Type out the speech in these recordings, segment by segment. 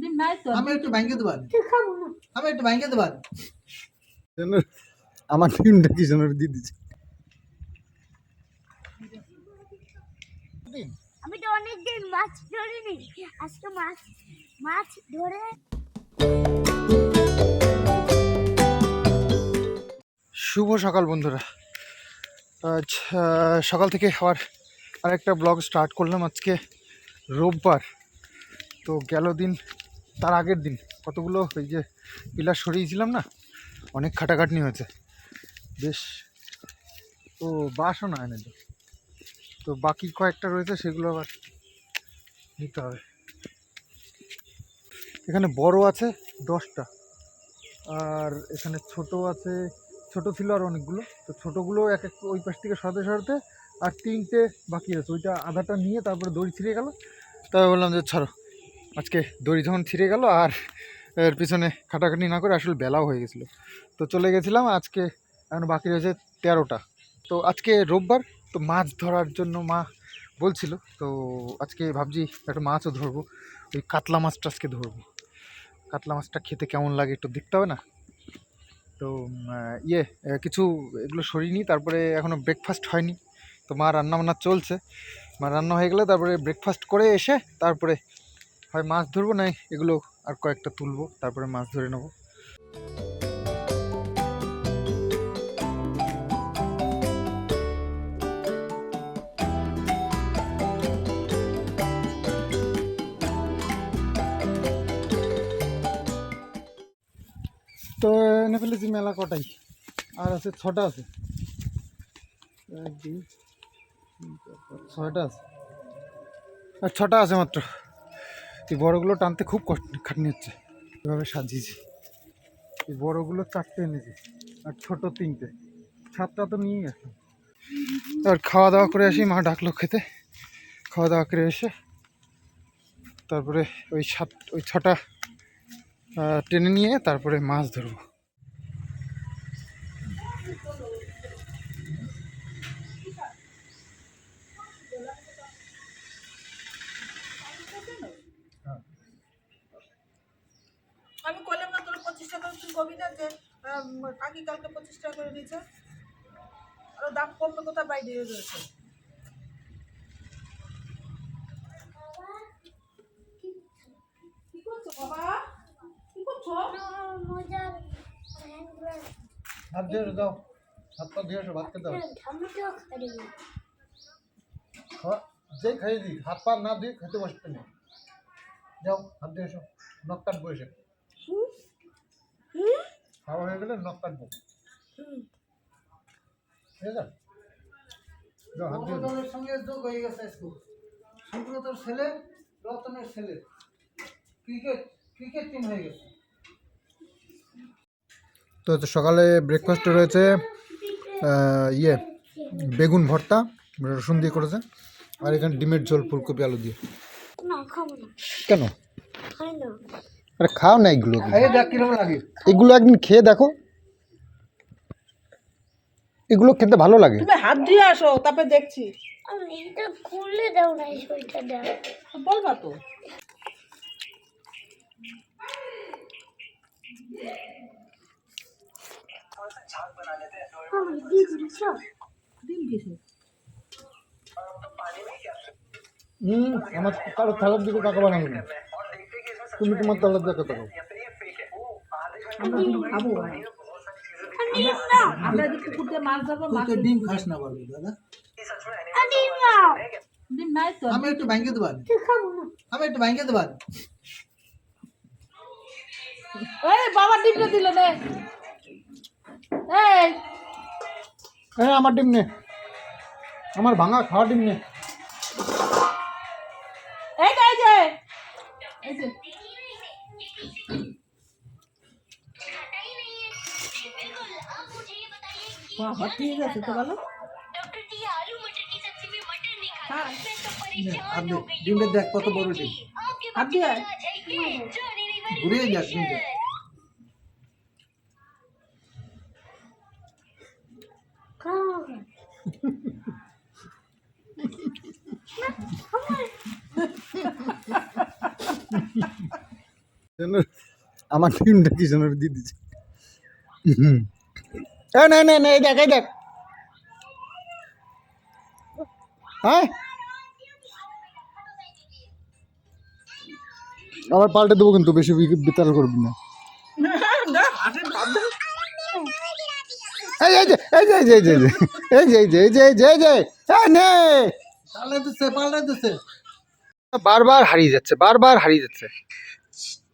ডিম নাই তো আমি একটু ভাঙিয়ে দেব আমি একটু ভাঙিয়ে দেব আমার ডিমটা কি জন্য দিয়ে দিচ্ছে। আমি তো অনেকদিন মাছ ধরিনি, আজকে মাছ মাছ ধরে। শুভ সকাল বন্ধুরা। আজ সকাল থেকে আবার আরেকটা ব্লগ স্টার্ট করলাম। আজকে রোববার, তো গেল দিন তার আগের দিন কতগুলো ওই যে পিলার সরিয়েছিলাম না, অনেক খাটাখাটনি হয়েছে বেশ। তো বাসও না এনে তো বাকি কয়েকটা রয়েছে, সেগুলো আবার নিতে হবে। এখানে বড় আছে 10টা, আর এখানে ছোট আছে, ছোট ছিল আর অনেকগুলো। তো ছোটোগুলো এক এক ওই পাশ থেকে সরাতে সরাতে আর 3টে বাকি আছে, ওইটা আধাটা নিয়ে তারপরে দড়ি ছিঁড়ে গেল। তারপর বললাম যে ছাড়ো, আজকে দড়ি যখন ছিঁড়ে গেল আর এর পিছনে খাটাখাটি না করে, আসলে বেলাও হয়ে গেছিলো, তো চলে গেছিলাম। আজকে এখন বাকি রয়েছে 13টা। তো আজকে রোববার, তো মাছ ধরার জন্য মা বলছিল, তো আজকে ভাবছি একটা মাছও ধরবো। ওই কাতলা মাছটা আজকে ধরবো। কাতলা মাছটা খেতে কেমন লাগে একটু দেখতে হবে না? তো কিছু এগুলো সরিয়ে নিই, তারপরে এখনও ব্রেকফাস্ট হয়নি, তো মা রান্নাবান্না চলছে। মা রান্না হয়ে গেলে তারপরে ব্রেকফাস্ট করে এসে তারপরে হয় মাছ ধরবো, না এগুলো আর কয়েকটা তুলবো, তারপরে মাছ ধরে নেবো। তো এনে ফেলেছি মেলা কটাই, আর আছে 6টা আছে, 1 2 3 4 5 6টা আছে, আর 6টা আছে মাত্র। এই বড়গুলো টানতে খুব খাটনি হচ্ছে। এভাবে সাজিয়েছি, এই বড়গুলো 4টে এনেছি আর ছোট 3টে, 7টা তো নিয়েই আসলাম। আর খাওয়া দাওয়া করে আসি, মা ডাকলো খেতে। খাওয়া দাওয়া করে এসে তারপরে ওই 6টা টেনে নিয়ে তারপরে মাছ ধরবো। আমি করলাম না, তোর 25 টাকা তুই কবি না যে কাকি কালকে 25 টাকা করে নিয়েছে, আর দাম কমবে কোথায়, বাইরে রয়েছে। কি করছো বাবা, কি করছো? মজার হাত দিয়ে দাও, হাত পা দিয়ে এসো, ভাত খেতে দাও। টমেটো খাবি যে খাইয়ে দিই, হাত পা না দিয়ে খেতে বসতে নেই। যাও হাত দিয়ে এসো, নখ কাটবো এসে। খাওয়া হয়ে গেলে নখ কাটবো, ঠিক আছে? যাও হাত দিয়ে রতনের সঙ্গে যোগ হয়ে গেছে স্কুল। সুব্রতর ছেলে, রতনের ছেলে ক্রিকেট ক্রিকেট টিম হয়ে গেছে। তো সকালে ব্রেকফাস্টে রয়েছে বেগুন ভর্তা, রসুন দিয়ে করেছে, আর এখানে ডিমের ঝোল ফুলকপি আলু দিয়ে। না, খাবো না। কেন? খাই না। আরে খাও না এগুলো, এই দেখ কিরকম লাগে। এগুলো একদিন খেয়ে দেখো, এগুলো খেতে ভালো লাগে। তুমি হাত দিয়ে আসো, তারপরে দেখছি। আমি এটা খুলে দাও না, এটা দাও। বলবা তো। আমি দিয়ে দিচ্ছি। ডিম কিসে? আমার কারো থালার দিকে তাকাবো না, তুমি তোমার থালার দিকে তাকাও। আমরা ডিম খাবো না। আমরা যে পুকুর দিয়ে মাছ ধরবো, তুই তো ডিম খাস না বলবি দাদা। ডিম নাই তো। আমি একটু ভাঙিয়ে দেব খাবো না। আমি একটু ভাঙিয়ে দেব। এই বাবা ডিমটা দিল নে। এই হ্যাঁ, আমার ডিম নে, আমার ভাঙা খাওয়া ডিম নে। এই যে এই যে বাবা ঠিক আছে তো বলো। আপনি ডিমটা দেখ কত বড় ডিম। হাত দিয়ে ঘুরিয়ে যাক ডিমটা। আমার টিমটা কি যেন দিয়ে দিচ্ছে। না না না, এই দেখ এই দেখ। হ্যাঁ আবার পাল্টে দেবো কিন্তু, বেশি বিতাল করবি না। এই এই যে এই যে এই যে এই যে এই যে এই যে এই যে এই যে এই যে এই নে, পাল্টাইতেছে। বারবার হারিয়ে যাচ্ছে, বারবার হারিয়ে যাচ্ছে।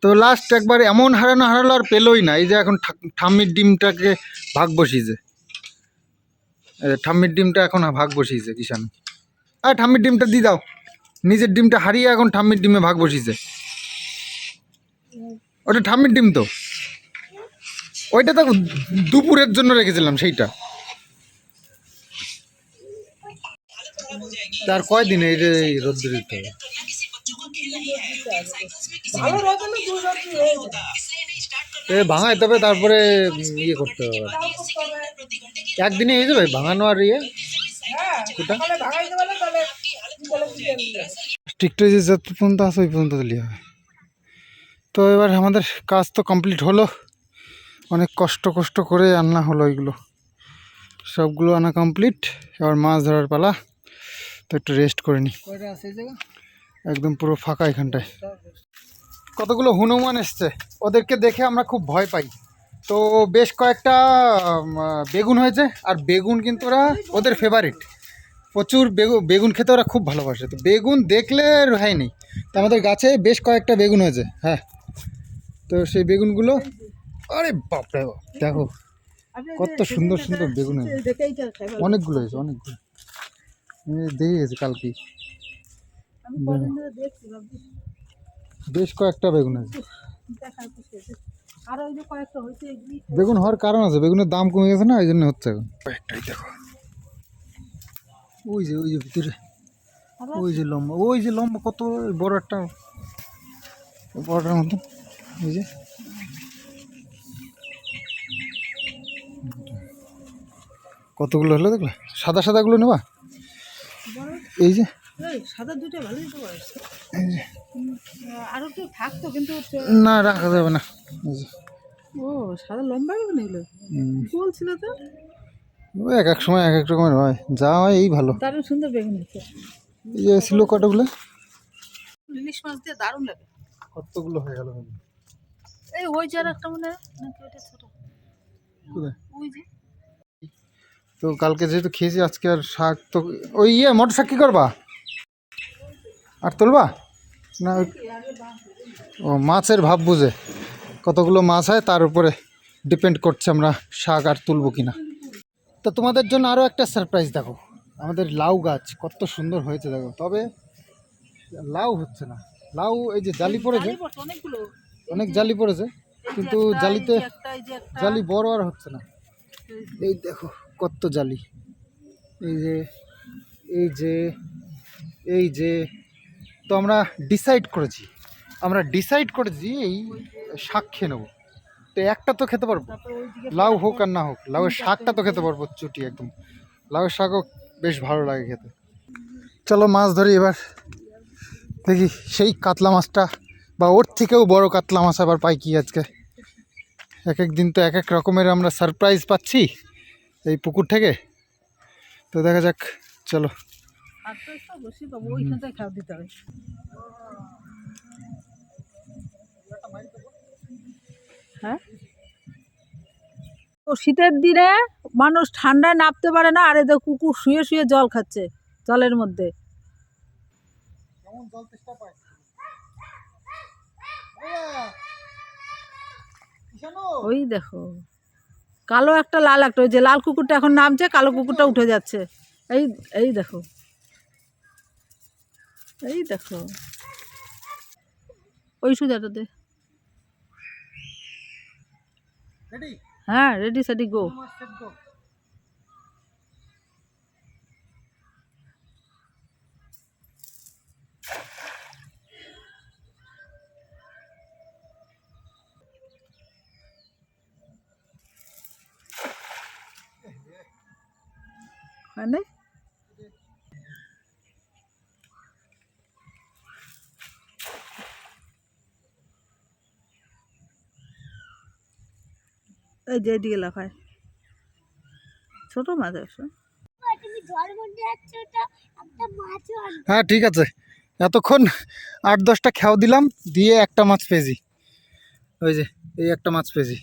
তো লাস্ট একবার এমন হারালো আর পেলোই না। এই যে এখন ঠাম্মির ডিমটাকে ভাগ বসিয়েছে, ঠাম্মির ডিমটা এখন ভাগ বসিয়েছে কিষান। আর ঠাম্মির ডিমটা দিয়ে দাও। নিজের ডিমটা হারিয়ে এখন ঠাম্মির ডিমে ভাগ বসিয়েছে। ওটা ঠাম্মির ডিম তো, ওইটা তো দুপুরের জন্য রেখেছিলাম সেইটা। তার কয়দিন এই যে রোদ্দুর দিতে হবে। ভালো রোদ হলে 2 রোদ হয়ে যায়। ভাঙাই তবে তারপরে ইয়ে করতে হবে, তাও করতে হবে। একদিনে হয়ে যাবে ভাঙানো আর ইয়ে। হ্যাঁ, সকালে ভাগাইতে পারলে তাহলে বিকেলে নিয়ে। স্টিকটা যে যত পর্যন্ত আছে ওই পর্যন্ত দিলে হবে। তো এবার আমাদের কাজ তো কমপ্লিট হলো, অনেক কষ্ট করে আনা হলো, ওইগুলো সবগুলো আনা কমপ্লিট। এবার মাছ ধরার পালা। তো একটু রেস্ট করে নিই। কয়টা আছে এই জায়গা? একদম পুরো ফাঁকা এখানটায়। কতগুলো হনুমান এসছে, ওদেরকে দেখে আমরা খুব ভয় পাই। তো বেশ কয়েকটা বেগুন হয়েছে, আর বেগুন কিন্তু ওরা ওদের ফেভারিট, প্রচুর বেগুন খেতে ওরা খুব ভালোবাসে। তো বেগুন দেখলে রেহাই নেই। তো আমাদের গাছে বেশ কয়েকটা বেগুন হয়েছে। হ্যাঁ, তো সেই বেগুনগুলো, আরে বাপরে বাপ, দেখো কত সুন্দর সুন্দর বেগুন হয়েছে। অনেকগুলো হয়েছে, অনেকগুলো। দেখে গেছি কালকেই, বেশ কয়েকটা বেগুন আছে। বেগুন হওয়ার কারণ আছে, বেগুনের দাম কমে গেছে না, এই জন্য হচ্ছে এখন। একটাই দেখো, ওই যে ভিতরে, ওই যে লম্বা কত বড় একটা, বড়টার মতন। ওই যে কতগুলো হলো দেখলা, সাদা সাদাগুলো নেবা। এই যে সাদা দুটো ভালোই তো আছে। এই যে আরো তো থাকতো কিন্তু না, রাখা যাবে না। এই যে ও সাদা লম্বা বেগুন এগুলো গোল ছিল তো। ওই এক এক সময় এক এক রকমের হয়, যা হয় এই ভালো। দারুণ সুন্দর বেগুন হচ্ছে। এই যে ছিল কতগুলো, ইলিশ মাছ দিয়ে দারুণ লাগে। কতগুলো হয়ে গেল। এই ওই যার একটা মনে হয় নাকি ওটা ছোট, কোথায়? ওই যে। তো কালকে যেহেতু খেয়েছি, আজকে আর শাক তো ওই মটর শাক কী করবা আর তুলবা না? ও মাছের ভাব বুঝে কতগুলো মাছ হয় তার উপরে ডিপেন্ড করছে আমরা শাক আর তুলবো কিনা। তো তোমাদের জন্য আরও একটা সারপ্রাইজ দেখো, আমাদের লাউ গাছ কত সুন্দর হয়েছে দেখো। তবে লাউ হচ্ছে না, লাউ এই যে জালি পড়েছে, অনেক জালি পড়েছে, কিন্তু জালিতে জালি বড় আর হচ্ছে না। এই দেখো কত জালি, এই যে এই যে এই যে। তো আমরা ডিসাইড করেছি এই শাক খেয়ে নেবো। তো একটা তো খেতে পারবো, লাউ হোক আর না হোক, লাউয়ের শাকটা তো খেতে পারবো চুটি একদম। লাউয়ের শাকও বেশ ভালো লাগে খেতে। চলো মাছ ধরি এবার, দেখি সেই কাতলা মাছটা বা ওর থেকেও বড় কাতলা মাছ আবার পাই কি আজকে। এক এক দিন তো এক এক রকমের আমরা সারপ্রাইজ পাচ্ছি এই পুকুর থেকে। তো দেখা যাক, চলো। হ্যাঁ, তো শীতের দিনে মানুষ ঠান্ডায় নামতে পারে না, আর এদের কুকুর শুয়ে শুয়ে জল খাচ্ছে জলের মধ্যে। ওই দেখো কালো একটা লাল একটা, ওই যে লাল কুকুরটা এখন নামছে, কালো কুকুরটা উঠে যাচ্ছে। এই এই দেখো, এই দেখো ওই সুজাটাতে। হ্যাঁ, রেডি সেডি গো। মানে এই যে এদিকে লেখায় ছোট মাছ আছে। তুমি জল মধ্যে যাচ্ছ তো একটা মাছও আনবে। হ্যাঁ ঠিক আছে, এতক্ষণ 8-10টা খেয়াও দিলাম, দিয়ে একটা মাছ পেয়েছি। ওই যে এই একটা মাছ পেয়েছি,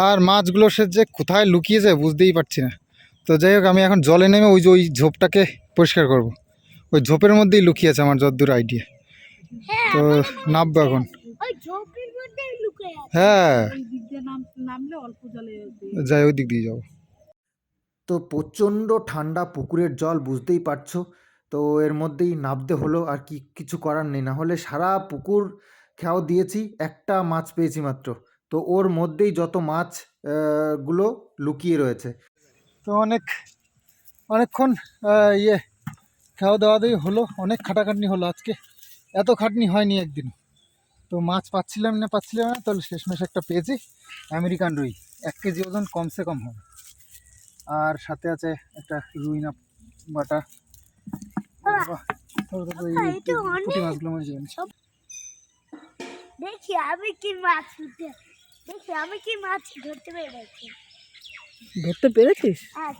আর মাছগুলো সে যে কোথায় লুকিয়েছে বুঝতেই পারছি না। তো যাই হোক, আমি এখন জলে নেমে ওই যে ওই ঝোপটাকে পরিষ্কার করব। ওই ঝোপের মধ্যেই লুকিয়ে আছে আমার যতদূর আইডিয়া। হ্যাঁ, তো নামবো এখন। ওই ঝোপের মধ্যেই লুকিয়ে আছে। হ্যাঁ এই দিক দিয়ে নামলে অল্প জলে যাই, ওই দিক দিয়ে যাবো। তো প্রচণ্ড ঠান্ডা পুকুরের জল, বুঝতেই পারছো। তো এর মধ্যেই নামতে হলো, আর কিছু করার নেই, না হলে সারা পুকুর খেয়াও দিয়েছি, একটা মাছ পেয়েছি মাত্র। তো ওর মধ্যেই যত মাছ গুলো লুকিয়ে রয়েছে। তো অনেকক্ষণ খাওয়া দাওয়া দাওয়ি হলো, অনেক খাটাখাটনি হলো আজকে, এত খাটনি হয়নি একদিন। তো মাছ পাচ্ছিলাম না, তাহলে শেষমেশ একটা পেয়েছি, আমেরিকান রুই, 1 কেজি ওজন কমসে কম হবে। আর সাথে আছে একটা রুই না বাটা। বাহ, পুঁটি মাছগুলো মনে হয়। দেখি আমি কি মাছ ধরতে পেরেছি। ধরতে পেরেছিস? হ্যাঁ,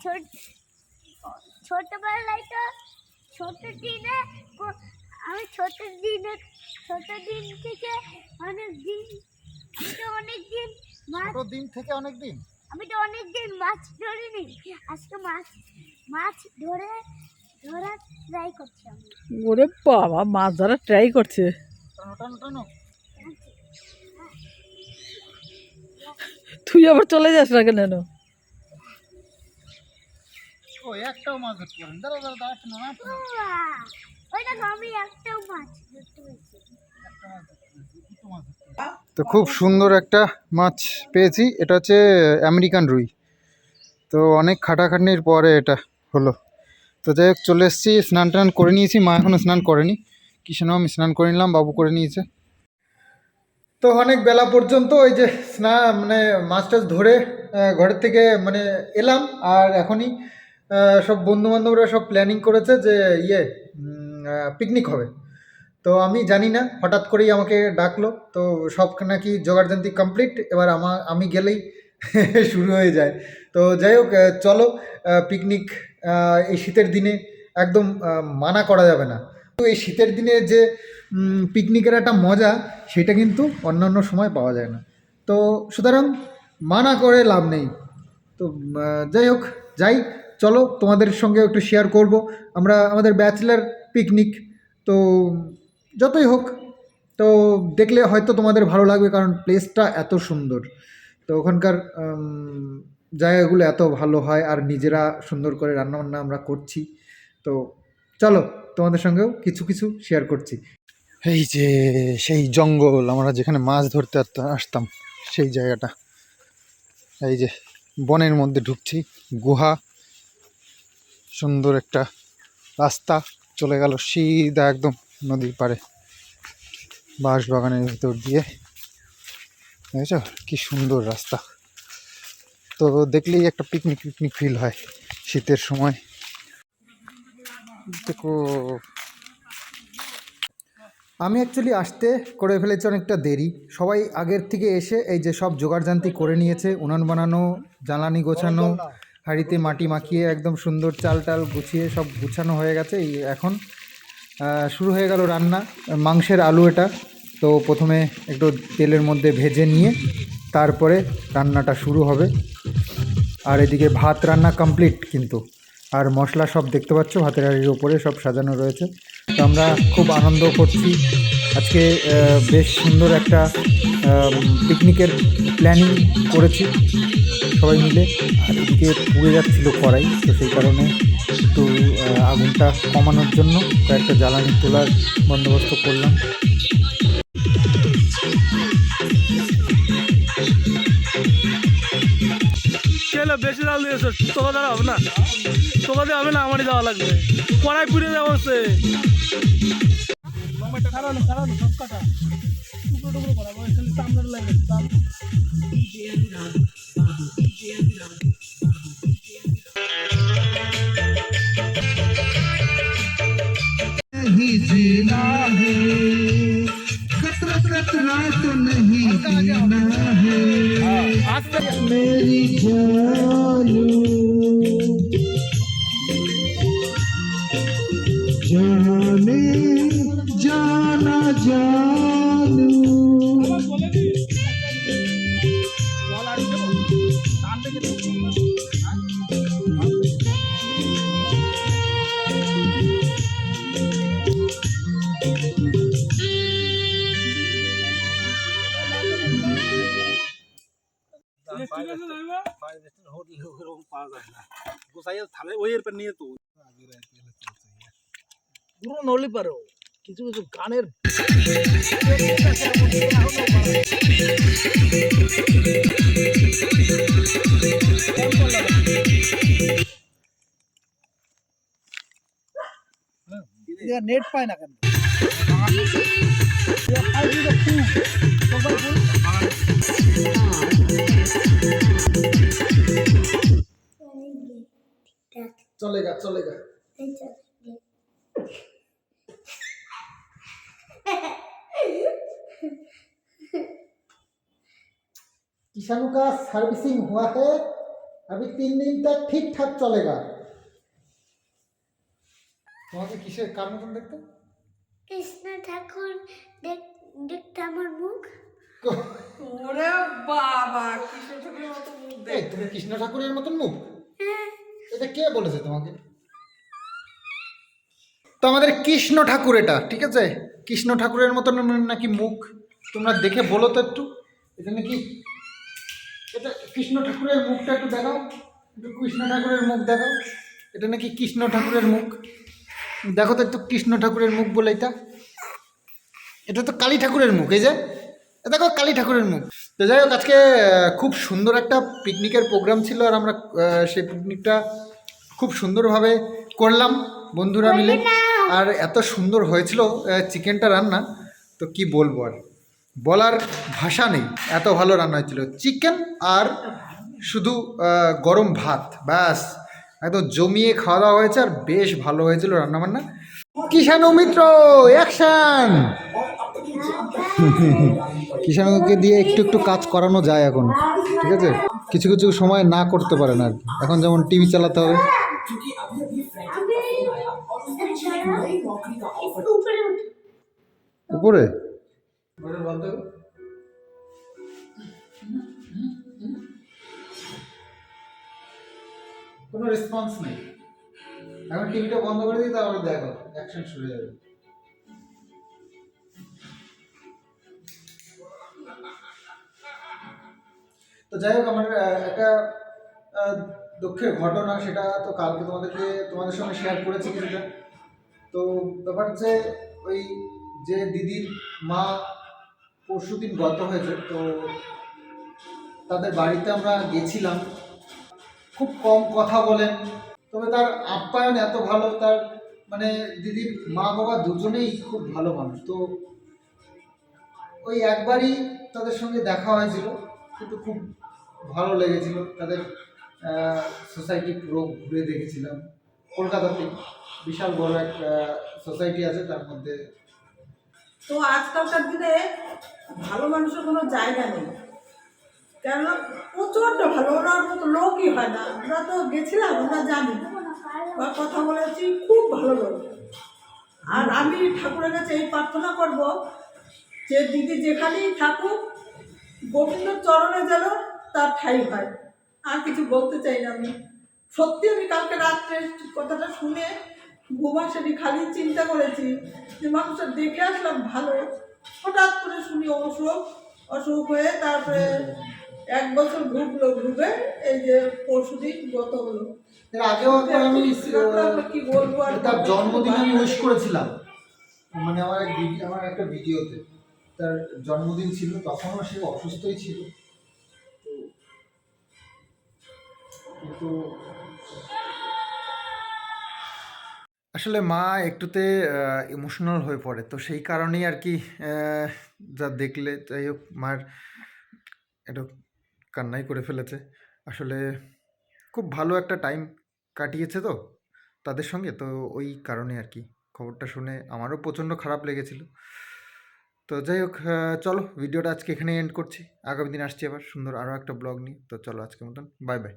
ছোটবেলায় তো ছোট দিনে আমি ছোট দিন থেকে অনেক দিন অনেক দিন মাছ ছোট দিন থেকে অনেক দিন আমি তো অনেক দিন মাছ ধরিনি। আজকে মাছ ধরার ট্রাই করছি আমি। ওরে বাবা, মাছ ধরা ট্রাই করছে। টানো। তুই আবার চলে যাস না কেন? ও একটাও মাছ ধরতে পারেন, দাঁড়া না। ওই দেখো, আমি একটাও মাছ ধরতে পেরেছি। তো খুব সুন্দর একটা মাছ পেয়েছি, এটা হচ্ছে আমেরিকান রুই। তো অনেক খাটাখাটনির পরে এটা হলো। তো যাই হোক, চলে এসেছি, স্নান টান করে নিয়েছি, মা এখনও স্নান করেনি, কিষেনও আমি স্নান করে নিলাম, বাবু করে নিয়েছে। তো অনেক বেলা পর্যন্ত ওই যে মানে মাছ টাছ ধরে ঘরের থেকে মানে এলাম, আর এখনই সব বন্ধুবান্ধবরা সব প্ল্যানিং করেছে যে পিকনিক হবে। তো আমি জানি না, হঠাৎ করেই আমাকে ডাকলো। তো সব নাকি জোগাড়যন্ত্রী কমপ্লিট, এবার আমি গেলেই শুরু হয়ে যায়। তো যাই হোক, চলো পিকনিক এই শীতের দিনে একদম মানা করা যাবে না। তো এই শীতের দিনে যে পিকনিকের একটা মজা, সেটা কিন্তু অন্যান্য সময় পাওয়া যায় না। তো সুতরাং মানা করে লাভ নেই। তো যাই হোক, চলো তোমাদের সঙ্গে একটু শেয়ার করব আমরা আমাদের ব্যাচেলার পিকনিক। তো যতই হোক, তো দেখলে হয়তো তোমাদের ভালো লাগবে, কারণ প্লেসটা এত সুন্দর। তো ওখানকার জায়গাগুলো এত ভালো হয়, আর নিজেরা সুন্দর করে রান্নাবান্না আমরা করছি। তো চলো তোমাদের সঙ্গেও কিছু শেয়ার করছি। এই যে সেই জঙ্গল, আমরা যেখানে মাছ ধরতে আসতাম সেই জায়গাটা, এই যে বনের মধ্যে ঢুকছি, গুহা, সুন্দর একটা রাস্তা চলে গেল সিধা একদম নদীর পাড়ে, বাঁশ বাগানের ভিতর দিয়ে। বুঝেছ কি সুন্দর রাস্তা। তো দেখলেই একটা পিকনিক ফিল হয় শীতের সময়। দেখো, আমি অ্যাকচুয়ালি আসতে করে ফেলেছি অনেকটা দেরি। সবাই আগের থেকে এসে এই যে সব জোগাড়জান্তি করে নিয়েছে, উনান বানানো, জ্বালানি গোছানো, হাঁড়িতে মাটি মাখিয়ে একদম সুন্দর চাল গুছিয়ে সব গুছানো হয়ে গেছে। এই এখন শুরু হয়ে গেল রান্না। মাংসের আলু এটা, তো প্রথমে একটু তেলের মধ্যে ভেজে নিয়ে তারপরে রান্নাটা শুরু হবে। আর এদিকে ভাত রান্না কমপ্লিট কিন্তু, আর মশলা সব দেখতে পাচ্ছ ভাতের হাঁড়ির ওপরে সব সাজানো রয়েছে। তো আমরা খুব আনন্দ করছি আজকে, বেশ সুন্দর একটা পিকনিকের প্ল্যানিং করেছি সবাই মিলে। আর এদিকে পুড়ে যাচ্ছিলো কড়াই, তো সেই কারণে একটু আগুনটা কমানোর জন্য কয়েকটা জ্বালানি তোলার বন্দোবস্ত করলাম। বেশি জাল দিয়েছে, তোকা দ্বারা হবে না, তোকা দিয়ে হবে না, আমারই যাওয়া লাগবে, কড়াই পুড়ে দেওয়া হচ্ছে। সব কাটা টুকরো টুকরো করা, খালি চামড়ার লাগে खतरा कतरा तो नहीं पीना है मेरी जानू जाने जाना जानू পুরো নলি পারো কিছু কিছু গানের নেট পায় না কেন चलेगा चलेगा किसानों का सर्विसिंग हुआ है अभी 3 दिन तक ठीक ठाक चलेगा তোমাকে কিসের কার মতন দেখতে কৃষ্ণ ঠাকুর দেখতে আমার মুখ ওরে বাবা কৃষ্ণ ঠাকুরের মতো মুখ এই দেখ তুমি কৃষ্ণ ঠাকুরের মতন মুখ এটা কে বলেছে তোমাকে তো আমাদের কৃষ্ণ ঠাকুর এটা ঠিক আছে কৃষ্ণ ঠাকুরের মতন নাকি মুখ তোমরা দেখে বলো তো একটু এটা নাকি এটা কৃষ্ণ ঠাকুরের মুখটা একটু দেখাও একটু কৃষ্ণ ঠাকুরের মুখ দেখাও এটা নাকি কৃষ্ণ ঠাকুরের মুখ দেখো তো একটু কৃষ্ণ ঠাকুরের মুখ বলে এটা তো কালী ঠাকুরের মুখ এই যে দেখো কালী ঠাকুরের মুখ তো যাই হোক আজকে খুব সুন্দর একটা পিকনিকের প্রোগ্রাম ছিল আর আমরা সেই পিকনিকটা খুব সুন্দরভাবে করলাম বন্ধুরা মিলে আর এত সুন্দর হয়েছিল চিকেনটা রান্না তো কি বলবো আর বলার ভাষা নেই এত ভালো রান্না হয়েছিল চিকেন আর শুধু গরম ভাত ব্যাস একদম জমিয়ে খাওয়া দাওয়া হয়েছে আর বেশ ভালো হয়েছিল রান্নাবান্না কিষাণু মিত্র অ্যাকশন কিষাণুকে দিয়ে একটু একটু কাজ করানো যায় এখন ঠিক আছে কিছু কিছু সময় না করতে পারে না আর কি এখন যেমন টিভি চালাতে হবে উপরে কোনো রেসপন্স নেই এখন টিভিটা বন্ধ করে দিই তারপরে দেখো অ্যাকশন শুরু হয়ে যাবে তো যাই হোক আমার একটা দুঃখের ঘটনা সেটা তো কালকে তোমাদের সঙ্গে শেয়ার করেছি কিছুটা তো ব্যাপার হচ্ছে ওই যে দিদির মা পরশুদিন গত হয়েছে তো তাদের বাড়িতে আমরা গেছিলাম খুব কম কথা বলেন তবে তার আপ্যায়ন এত ভালো তার মানে দিদির মা বাবা দুজনেই খুব ভালো মানুষ তো ওই একবারই তাদের সঙ্গে দেখা হয়েছিল কিন্তু খুব ভালো লেগেছিল তাদের সোসাইটি পুরো ঘুরে দেখেছিলাম কলকাতাতে বিশাল বড় একটা সোসাইটি আছে তার মধ্যে তো আজকালকার দিনে ভালো মানুষের কোনো জায়গা নেই কেননা প্রচণ্ড ভালো ওনার মতো লোকই হয় না আমরা তো গেছিলাম আমরা জানি বা কথা বলেছি খুব ভালো লোক আর আমি ঠাকুরের কাছে এই প্রার্থনা করব যে দিদি যেখানেই থাকুক গোবিন্দ চরণে যেন তার ঠাঁই হয় আর কিছু বলতে চাই না আমি সত্যি আমি কালকে রাত্রে কথাটা শুনে ঘুমাসেনি খালি চিন্তা করেছি যে মানুষটা দেখে আসলাম ভালো হঠাৎ করে শুনি অসুখ হয়ে তারপরে 1 বছর ঘুরে এই যে পরশুদিন গত হলো এর আগেও একবার আমি কি বলবো আর তার জন্মদিন আমি উইশ করেছিলাম মানে আমার একটা ভিডিওতে তার জন্মদিন ছিল তখনও সে অসুস্থই ছিল কিন্তু আসলে মা একটুতে ইমোশনাল হয়ে পড়ে তো সেই কারণেই আর কি যা দেখলে যাই হোক মার একটু কান্নাই করে ফেলেছে আসলে খুব ভালো একটা টাইম কাটিয়েছে তো তাদের সঙ্গে তো ওই কারণে আর কি খবরটা শুনে আমারও প্রচণ্ড খারাপ লেগেছিল তো যাই হোক, চলো ভিডিওটা আজকে এখানে এন্ড করছি। আগামী দিন আসছি আবার সুন্দর আরও একটা ব্লগ নিয়ে। তো চলো আজকের মতন বাই বাই।